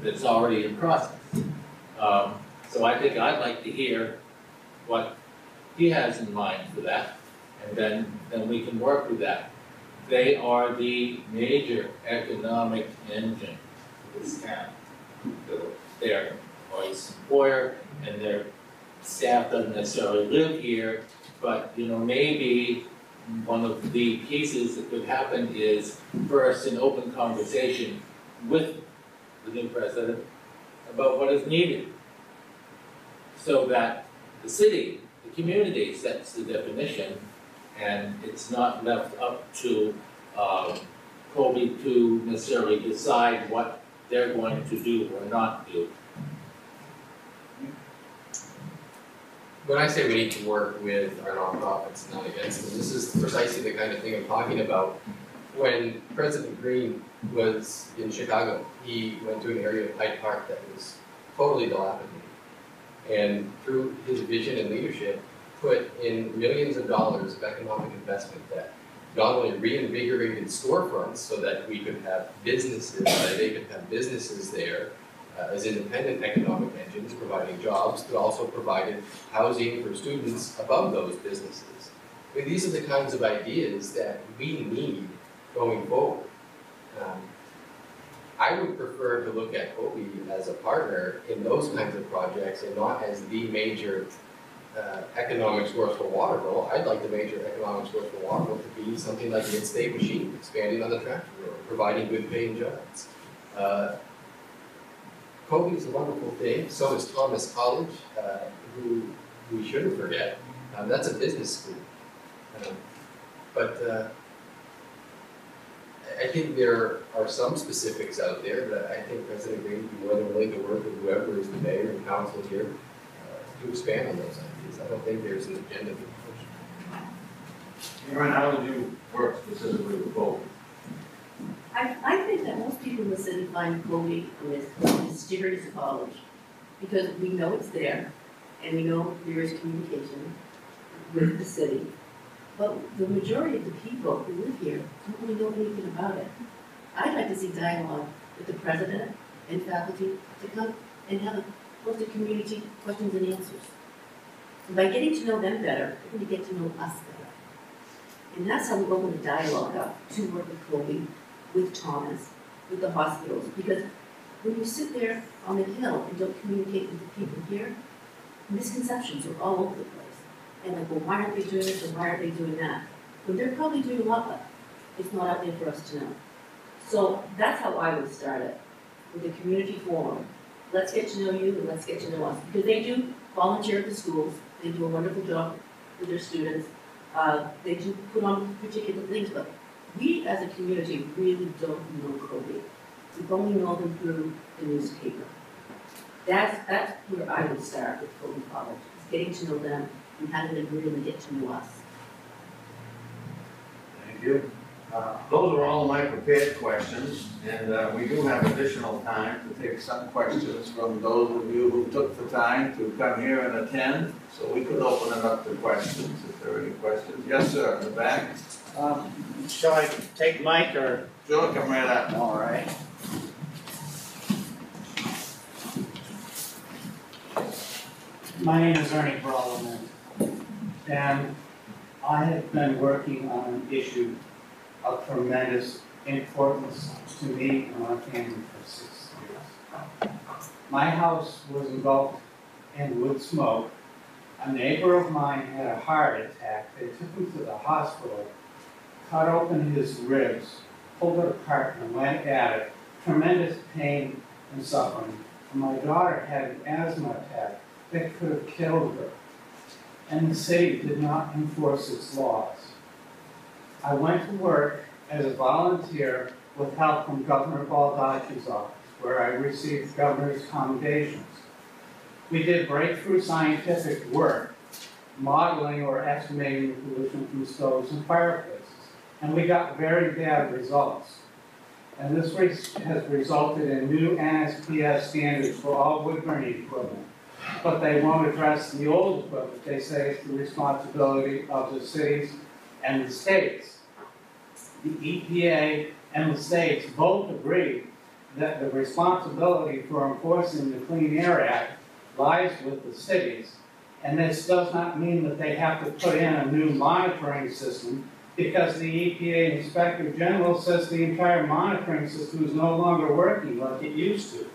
that's already in process. So I think I'd like to hear what he has in mind for that, and then we can work with that. They are the major economic engine of this town. Their employer and their staff doesn't necessarily live here, but maybe one of the pieces that could happen is first an open conversation with the new president about what is needed, so that the city, the community sets the definition, and it's not left up to Colby to necessarily decide what they're going to do or not do.
When I say we need to work with our nonprofits, not against them, this is precisely the kind of thing I'm talking about. When President Green was in Chicago, he went to an area of Hyde Park that was totally dilapidated. And through his vision and leadership, put in millions of dollars of economic investment that not only reinvigorated storefronts so that we could have businesses, that they could have businesses there as independent economic engines providing jobs, but also provided housing for students above those businesses. I mean, these are the kinds of ideas that we need going forward. I would prefer to look at Colby as a partner in those kinds of projects and not as the major economic source for Waterville. I'd like the major economic source for Waterville to be something like the in-state machine, expanding on the tractor road, providing good paying jobs. Colby is a wonderful thing, so is Thomas College, who we shouldn't forget. That's a business school. But I think there are some specifics out there, but I think President Green would be more than willing to work with whoever is the mayor and council here to expand on those ideas. I don't think there's an agenda to push.
Aaron, how would you work specifically with Colby?
I think that most people in the city find Colby a mysterious college, because we know it's there, and we know there is communication with the city. But the majority of the people who live here don't really know anything about it. I'd like to see dialogue with the president and faculty to come and have a host of community questions and answers. And by getting to know them better, they're going to get to know us better. And that's how we open the dialogue up to work with Colby, with Thomas, with the hospitals. Because when you sit there on the hill and don't communicate with the people here, misconceptions are all over the place. And like, well, why aren't they doing this or why aren't they doing that? When they're probably doing a lot, but it's not out there for us to know. So that's how I would start it, with the community forum. Let's get to know you and let's get to know us. Because they do volunteer at the schools. They do a wonderful job with their students. They do put on particular things, but we as a community really don't know Colby. We only know them through the newspaper. That's where I would start with Colby College, is getting to know them and having them really get to know us.
Thank you. Those are all my prepared questions, and we do have additional time to take some questions from those of you who took the time to come here and attend. So we could open it up to questions if there are any questions. Yes, sir, in the back.
Shall I take mic or?
Sure, come right up.
All right. My name is Ernie Brolman, and I have been working on an issue of tremendous importance to me and my family for 6 years. My house was engulfed in wood smoke. A neighbor of mine had a heart attack. They took him to the hospital, cut open his ribs, pulled it apart and went at it. Tremendous pain and suffering. And my daughter had an asthma attack that could have killed her. And the city did not enforce its laws. I went to work as a volunteer with help from Governor Baldacci's office, where I received governor's commendations. We did breakthrough scientific work, modeling or estimating the pollution from stoves and fireplaces, and we got very bad results. And this has resulted in new NSPS standards for all wood burning equipment. but they won't address the old equipment. They say it's the responsibility of the cities and the states. The EPA and the states both agree that the responsibility for enforcing the Clean Air Act lies with the cities. And this does not mean that they have to put in a new monitoring system, because the EPA Inspector General says the entire monitoring system is no longer working like it used to.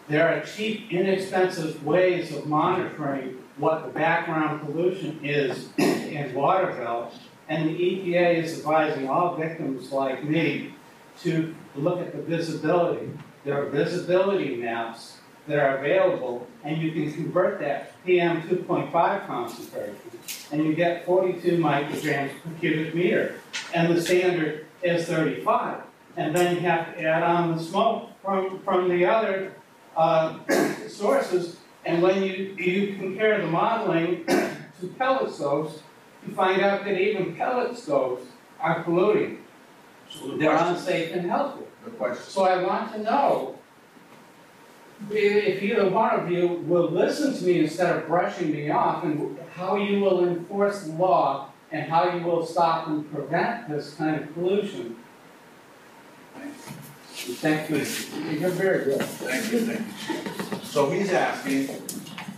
There are cheap, inexpensive ways of monitoring what the background pollution is in Waterville, and the EPA is advising all victims like me to look at the visibility. There are visibility maps that are available, and you can convert that to PM 2.5 concentration, and you get 42 micrograms per cubic meter, and the standard is 35. And then you have to add on the smoke from the other sources, and when you compare the modeling to pellet stoves, you find out that even pellet stoves are polluting.
So
They're unsafe and helpful.
The question.
So I want to know if either one of you will listen to me instead of brushing me off, and how you will enforce the law and how you will stop and prevent this kind of pollution. Thank you. You're very good.
Thank you, thank you. So he's asking,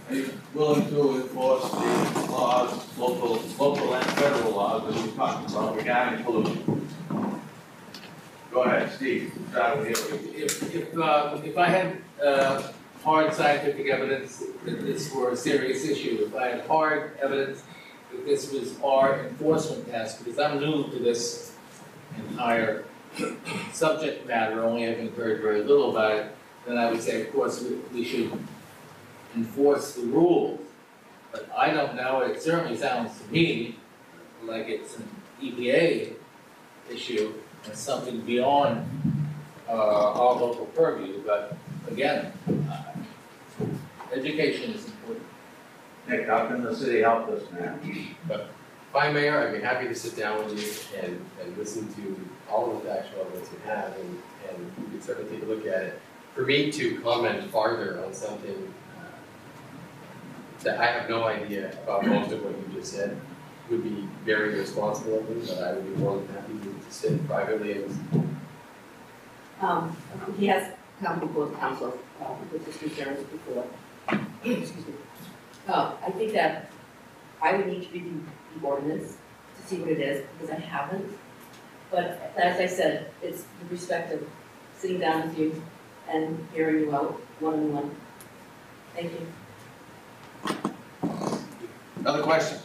are you willing to enforce the laws, local and federal laws that we talked about regarding pollution? Go ahead, Steve, start with you.
If I had hard scientific evidence that this were a serious issue, if I had hard evidence that this was our enforcement task, because I'm new to this entire subject matter, only having heard very little about it, then I would say, of course, we should enforce the rules. But I don't know, it certainly sounds to me like it's an EPA issue and something beyond our local purview. But again, education is important.
Nick, how can the city help us now?
If I'm mayor, I'd be happy to sit down with you and listen to all of the factual evidence you have, and we could certainly take a look at it. For me to comment farther on something that I have no idea about most of what you just said would be very irresponsible of me, but I would be more than happy to sit privately and listen.
He has come before the council with his concerns before. Excuse me. I think that I would need to review the ordinance to see what it is, because I haven't. But as I said, it's the respect of sitting down with you and hearing you out one-on-one. Thank you.
Other questions?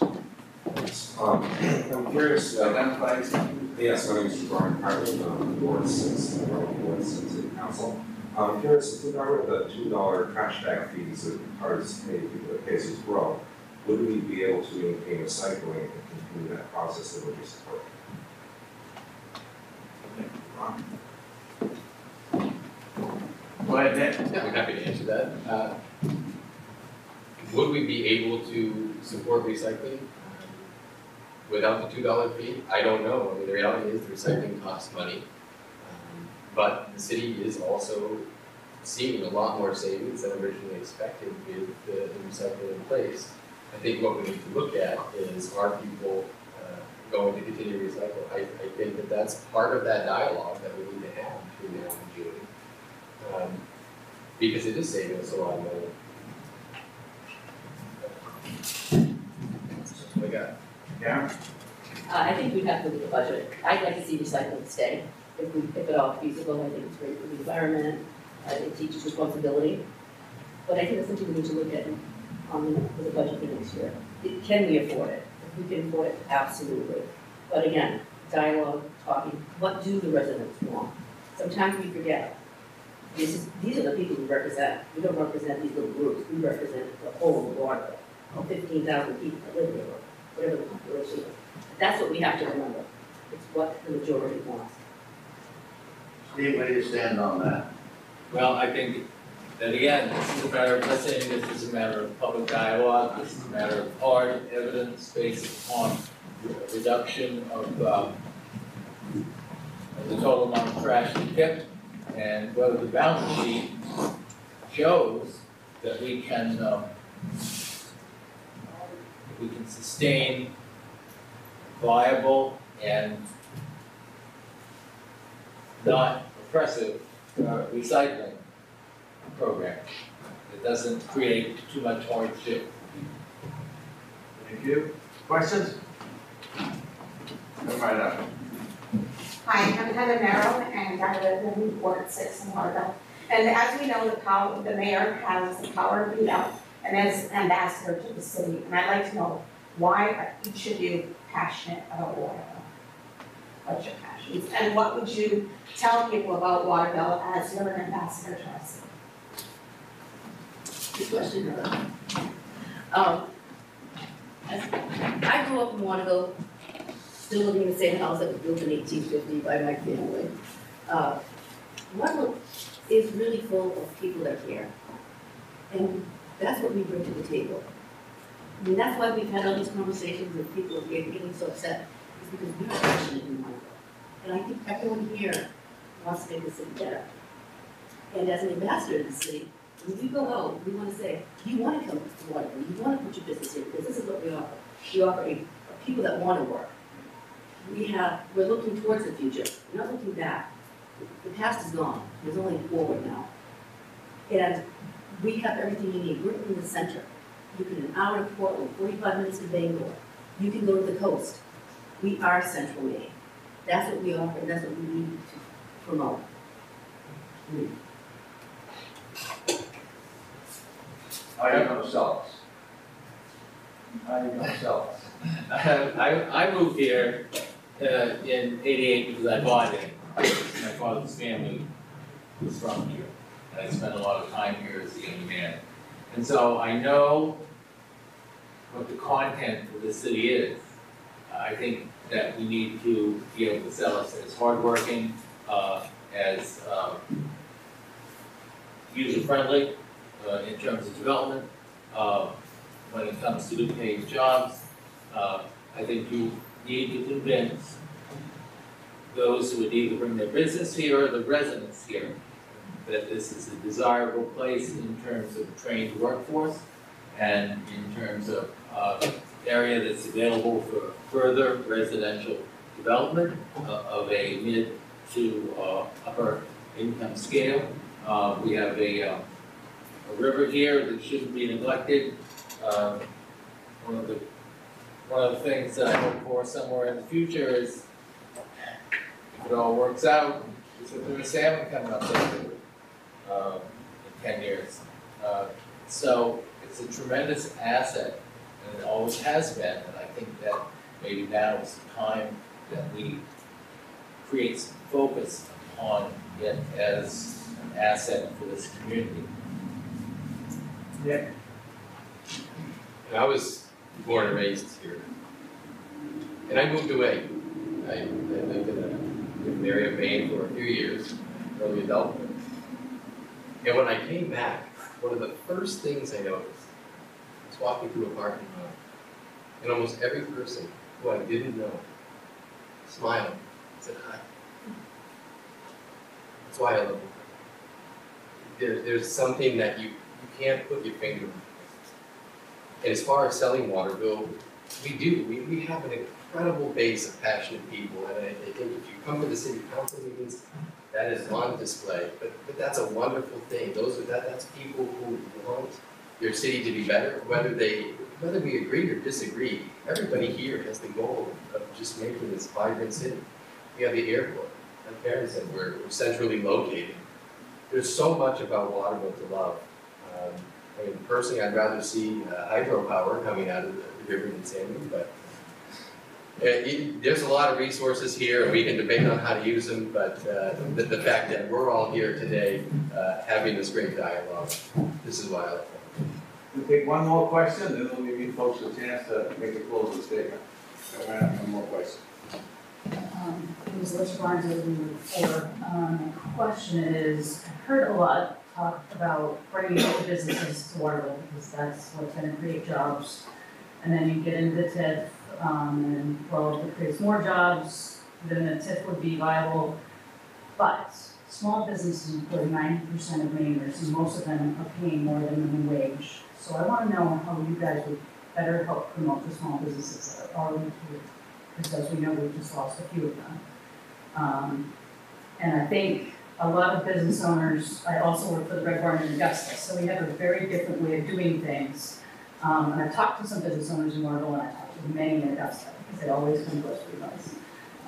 I'm curious,
Identify yourself.
yes, my name is Brian Carter, Ward 6, Ward 6 City Council. I'm curious, if we got rid of the $2 trash bag fees that many people that cases grow, would we be able to maintain recycling and continue that process that we're just supporting?
Go ahead, Nick.
Yeah, I'm happy to answer that. Would we be able to support recycling without the $2 fee? I don't know. I mean, the reality is recycling costs money. But the city is also seeing a lot more savings than originally expected with the recycling in place. I think what we need to look at is, are people going to continue to recycle? I think that that's part of that dialogue that we need to have between now and June. Because it is saving us a lot of money. That's what I got.
Yeah.
I think we'd have to look at the budget. I'd like to see recycling stay, if at all feasible. I think it's great for the environment. It teaches responsibility. But I think it's something we need to look at with the budget for next year. Can we afford it? If we can afford it, absolutely. But again, dialogue, talking, what do the residents want? Sometimes we forget. These are the people we represent. We don't represent these little groups. We represent the whole of Waterville, 15,000 people that live here, whatever the population is. That's what we have to remember. It's what the majority wants.
Steve, where do you stand on that?
Well, I think that again, this is a matter of listening, this is a matter of public dialogue, this is a matter of hard evidence based upon reduction of the total amount of trash we pick, and whether the balance sheet shows that we can sustain viable and not oppressive recycling program that doesn't create too much hardship.
Thank you. Questions? Come right up.
Hi, I'm Heather Merrill, and I live in Ward 6 in Waterville. And as we know, the mayor has the power to do that, and as ambassador to the city. And I'd like to know, why are each of you passionate about Waterville? What's your passions? And what would you tell people about Waterville as you're an ambassador to our city?
Good question. I grew up in Waterville, still living in the same house that was built in 1850 by my family. Waterville is really full of people that care. And that's what we bring to the table. I mean, that's why we've had all these conversations with people are getting so upset, is because we're passionate in Waterville. And I think everyone here wants to make the city better. And as an ambassador to the city, when we go out, we want to say, you want to come to Waterville, you want to put your business here, because this is what we offer. We offer people that want to work. We're looking towards the future, we're not looking back. The past is gone, there's only forward now. And we have everything you need, we're in the center. You can an hour to Portland, 45 minutes to Bangor. You can go to the coast. We are Central Maine. That's what we offer, and that's what we need to promote.
How you gonna sell us? How you gonna sell us?
I moved here in '88 because I bought it. My father's family was from here, and I spent a lot of time here as a young man. And so I know what the content of the city is. I think that we need to be able to sell us as hardworking, as user-friendly in terms of development. When it comes to good paying jobs, I think you need to convince those who would either bring their business here or the residents here that this is a desirable place in terms of trained workforce and in terms of area that's available for further residential development of a mid to upper income scale. We have a river here that shouldn't be neglected. One of the things that I hope for somewhere in the future is, if it all works out, is that there's salmon coming up there in 10 years. So it's a tremendous asset, and it always has been, and I think that maybe now is the time that we create some focus on it as an asset for this community.
Yeah.
I was born and raised here. And I moved away. I lived in a different area of Maine for a few years, early adulthood. And when I came back, one of the first things I noticed was walking through a parking lot, and almost every person who I didn't know smiled and said hi. That's why I love it. There's something that you can't put your finger on. And as far as selling Waterville, we have an incredible base of passionate people, and I think if you come to the city council meetings, that is on display. But that's a wonderful thing. That's people who want their city to be better, whether we agree or disagree. Everybody here has the goal of just making this vibrant city. We have the airport. Like Karen said, we're centrally located. There's so much about Waterville to love. I mean, personally, I'd rather see hydropower coming out of the river than salmon, but there's a lot of resources here, and we can debate on how to use them, but the fact that we're all here today having this great dialogue, this is why I like it.
We'll take one more question, then we'll give you folks a chance to make a closing statement. Go ahead, one more question.
It was Liz Barnes over before. My question is, I've heard a lot talk about bringing new businesses to Waterville because that's what's going to create jobs. And then you get into the TIF, and well, if it creates more jobs, then the TIF would be viable. But small businesses employ 90% of Mainers, and most of them are paying more than minimum wage. So I want to know how you guys would better help promote the small businesses that are already here, because as we know, we've just lost a few of them. And I think a lot of business owners, I also work for the Red Barn in Augusta, so we have a very different way of doing things. And I've talked to some business owners in Waterville, and I've talked to many in Augusta, because they always come to us for advice.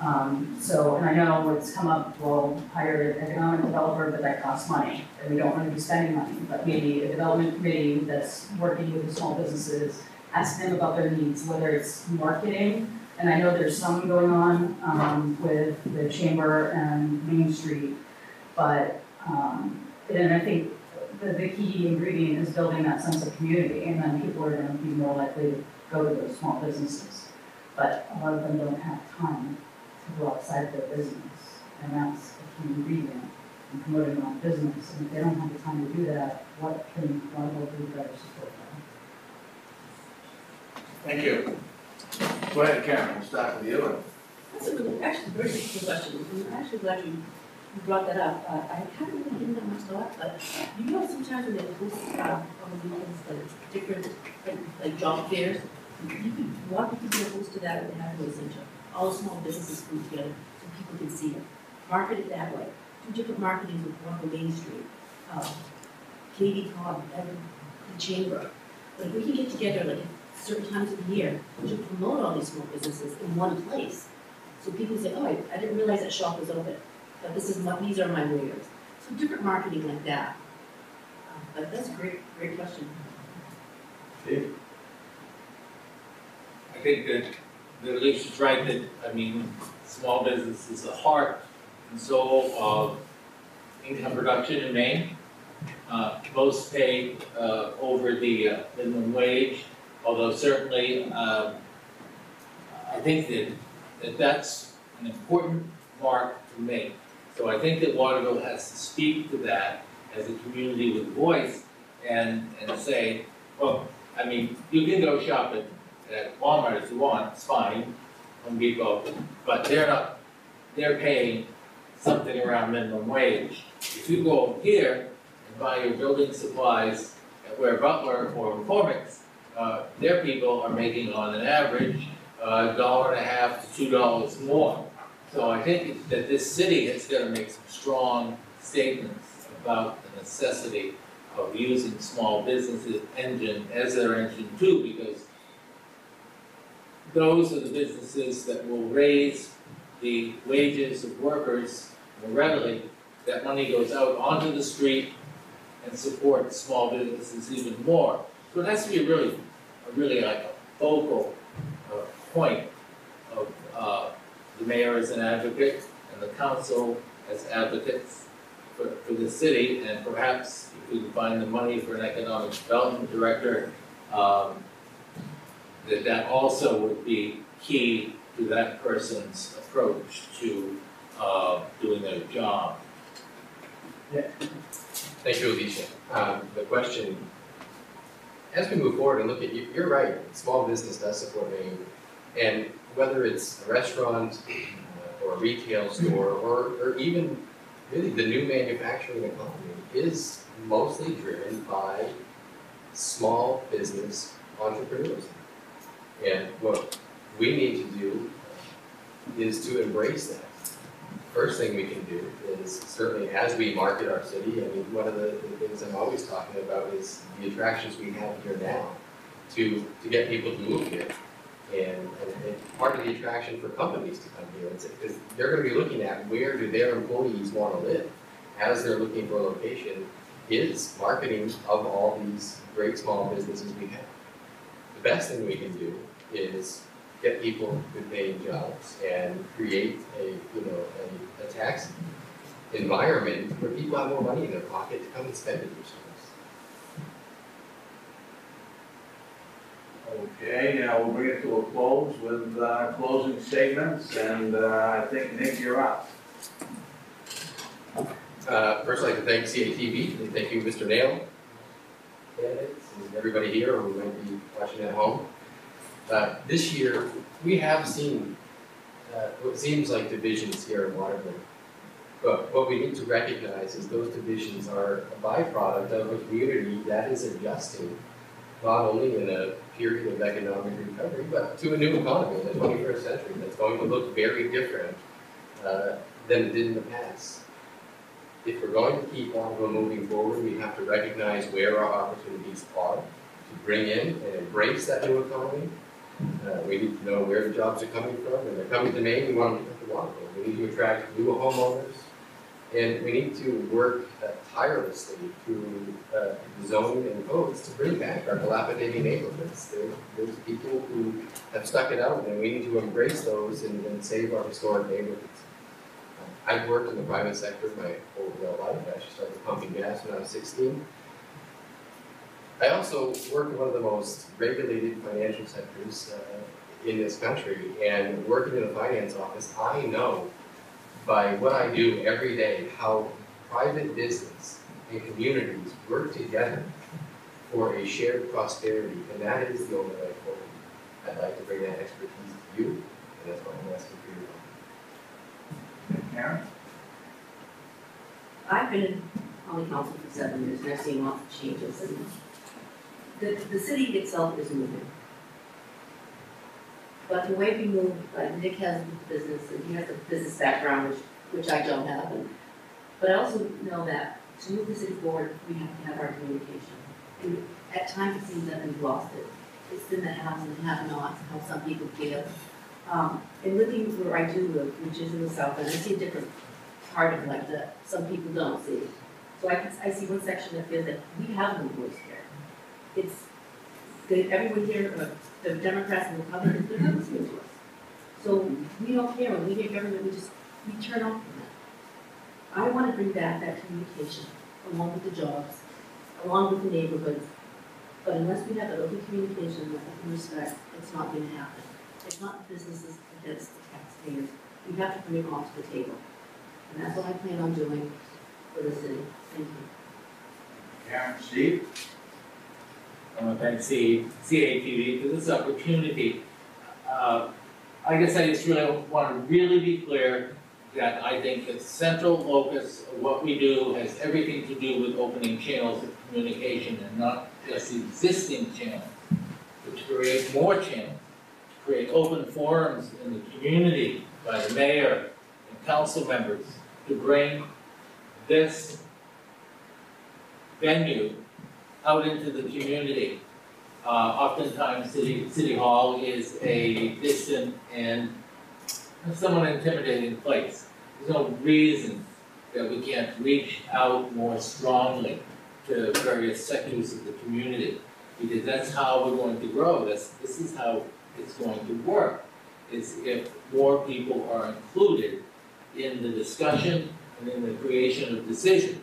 And I know it's come up, well, hire an economic developer, but that costs money, and we don't want to be spending money, but maybe a development committee that's working with the small businesses, ask them about their needs, whether it's marketing, and I know there's some going on, with the Chamber and Main Street, but, and I think the key ingredient is building that sense of community, and then people are gonna be more likely to go to those small businesses. But a lot of them don't have time to go outside their business, and that's the key ingredient in promoting their own business. And if they don't have the time to do that, what can Waterville do to better support them?
Thank you. Go ahead, Karen, we'll start with you.
That's a really, actually, very interesting question. I'm actually glad you brought that up. I haven't really given that much thought, but you know sometimes when they post on the weekends, like different, like job fairs, what we could do a host to that at the Hathaway Center. All the small businesses come together so people can see it. Market it that way. Do different marketing with one on Main Street. Katie Cobb, the Chamber. But if we can get together like at certain times of the year to promote all these small businesses in one place. So people say, oh, I didn't realize that shop was open. But these are my wares. So different marketing like that. But that's a great question.
Steve?
I think that Alicia's right that, I mean, small business is the heart and soul of income production in Maine. Most pay over the minimum wage, although certainly I think that that's an important mark to make. So I think that Waterville has to speak to that as a community with voice and say, well, I mean, you can go shop at Walmart if you want, it's fine, Home Depot, but they're paying something around minimum wage. If you go over here and buy your building supplies at Ware Butler or McCormick's, their people are making on an average $1.50 to $2 more. So I think that this city is going to make some strong statements about the necessity of using small businesses engine as their engine too, because those are the businesses that will raise the wages of workers more readily. That money goes out onto the street and supports small businesses even more. So it has to be really like a focal point of the mayor as an advocate and the council as advocates for the city, and perhaps if we can find the money for an economic development director, that also would be key to that person's approach to doing their job.
Yeah. Thank you, Alicia. The question, as we move forward and look at, you're right, small business does support Maine, and whether it's a restaurant or a retail store or even really the new manufacturing economy is mostly driven by small business entrepreneurs. And what we need to do is to embrace that. First thing we can do is certainly as we market our city, I mean, one of the things I'm always talking about is the attractions we have here now to get people to move here. And part of the attraction for companies to come here is because they're going to be looking at where do their employees want to live as they're looking for a location is marketing of all these great small businesses we have. The best thing we can do is get people good paying jobs and create a tax environment where people have more money in their pocket to come and spend it themselves.
Okay, we'll bring it to a close with closing statements, and I think, Nick, you're up.
First, I'd like to thank CATV, and thank you, Mr. Nail, candidates, and everybody here who might be watching at home. This year, we have seen what seems like divisions here in Waterville. But what we need to recognize is those divisions are a byproduct of a community that is adjusting, not only in a period of economic recovery, but to a new economy in the 21st century that's going to look very different than it did in the past. If we're going to keep Waterville moving forward, we have to recognize where our opportunities are to bring in and embrace that new economy. We need to know where the jobs are coming from. When they're coming to Maine, we want them to come to Waterville. We need to attract new homeowners. And we need to work tirelessly through zoning and codes to bring back our dilapidating neighborhoods. There's people who have stuck it out, and we need to embrace those and save our historic neighborhoods. I've worked in the private sector my whole life. I actually started pumping gas when I was 16. I also work in one of the most regulated financial sectors in this country, and working in the finance office, I know by what I do every day how private business and communities work together for a shared prosperity, and that is the only way forward. I'd like to bring that expertise to you, and that's why I'm asking for your help.
Karen?
I've been on the council for 7 years, and I've seen lots of changes, and the city itself is moving. But the way we move, like Nick has the business, and he has a business background, which I don't have, but I also know that to move the city forward, we have to have our communication. And at times it seems that we've lost it. It's been the haves and the have-nots, how some people feel. And living where I do live, which is in the south, and I see a different part of life that some people don't see. So I see one section that feels that we have no voice here. It's everyone here, the Democrats and Republicans, they're not listening to us. So we don't care. When we hear government, we turn off from that. I want to bring back that communication along with the jobs, along with the neighborhoods. But unless we have that open communication and open respect, it's not going to happen. It's not businesses against the taxpayers. We have to bring it all to the table. And that's what I plan on doing for the city. Thank you.
Karen, Steve?
I want to thank CATV for this opportunity. I guess I just really want to be clear that I think the central locus of what we do has everything to do with opening channels of communication and not just existing channels, but to create more channels, to create open forums in the community by the mayor and council members to bring this venue out into the community. Oftentimes, City Hall is a distant and somewhat intimidating place. There's no reason that we can't reach out more strongly to various sectors of the community, because that's how we're going to grow. This is how it's going to work, is if more people are included in the discussion and in the creation of decisions.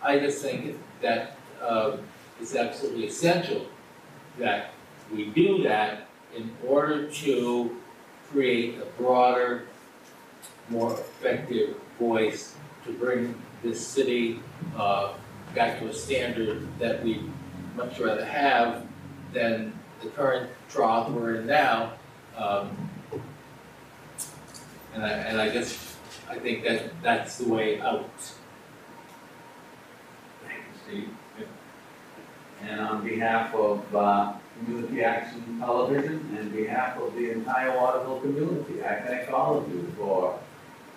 I just think that it's absolutely essential that we do that in order to create a broader, more effective voice to bring this city back to a standard that we much rather have than the current trough we're in now. And I think that's the way out.
Thank you, Steve. And on behalf of Community Action Television and behalf of the entire Waterville community, I thank all of you for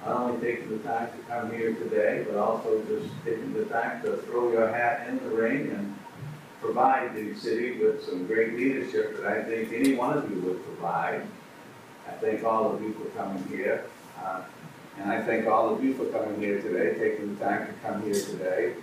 not only taking the time to come here today, but also just taking the time to throw your hat in the ring and provide the city with some great leadership that I think any one of you would provide. I thank all of you for coming here. And I thank all of you for coming here today, taking the time to come here today.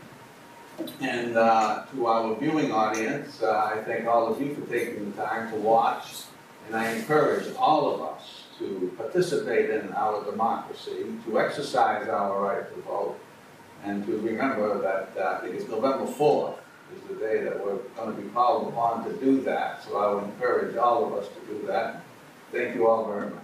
And to our viewing audience, I thank all of you for taking the time to watch. And I encourage all of us to participate in our democracy, to exercise our right to vote, and to remember that because November 4th is the day that we're going to be called upon to do that. So I would encourage all of us to do that. Thank you all very much.